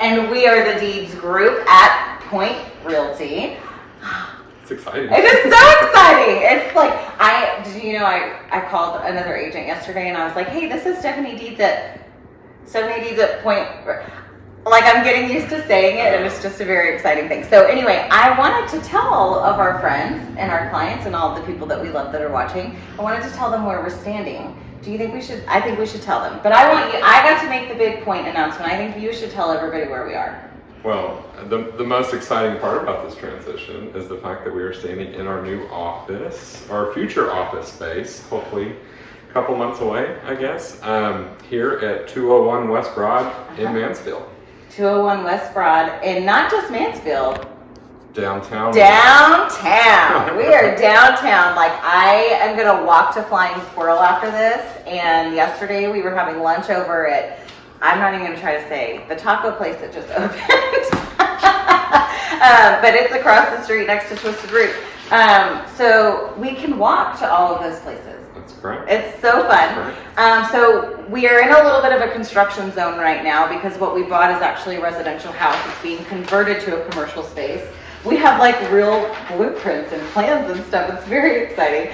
and we are the Deeds Group at Point Realty. It's exciting. It is so exciting. It's like, I called another agent yesterday and I was like, hey, this is Stephanie Deeds at Point. Like, I'm getting used to saying it, and it's just a very exciting thing. So anyway, I wanted to tell all of our friends and our clients and all of the people that we love that are watching, I wanted to tell them where we're standing. Do you think we should? I think we should tell them. But I got to make the big point announcement. I think you should tell everybody where we are. Well, the most exciting part about this transition is the fact that we are standing in our new office, our future office space, hopefully a couple months away, I guess, here at 201 West Broad in Mansfield. 201 West Broad, and not just Mansfield. Downtown. Downtown. We are downtown. Like, I am going to walk to Flying Squirrel after this, and yesterday we were having lunch over at, I'm not even going to try to say, the taco place that just opened. But it's across the street next to Twisted Root. So we can walk to all of those places. That's correct. It's so fun. So we are in a little bit of a construction zone right now because what we bought is actually a residential house. It's being converted to a commercial space. We have like real blueprints and plans and stuff. It's very exciting.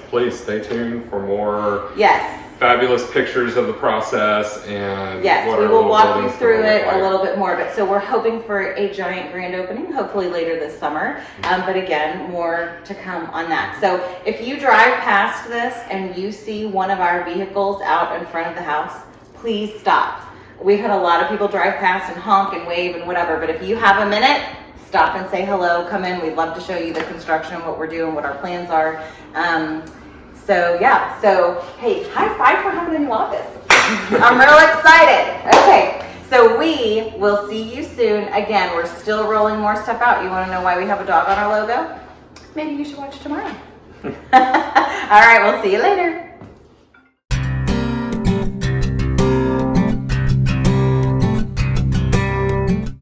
Please stay tuned for more. Yes. Fabulous pictures of the process, and yes, we will walk you through it a little bit more. But so we're hoping for a giant grand opening, hopefully later this summer. But again, more to come on that. So if you drive past this and you see one of our vehicles out in front of the house, please stop. We've had a lot of people drive past and honk and wave and whatever. But if you have a minute, stop and say hello. Come in. We'd love to show you the construction, what we're doing, what our plans are. So hey, high five for having a new office. I'm real excited. Okay, so we will see you soon. Again, we're still rolling more stuff out. You want to know why we have a dog on our logo? Maybe you should watch tomorrow. All right, we'll see you later.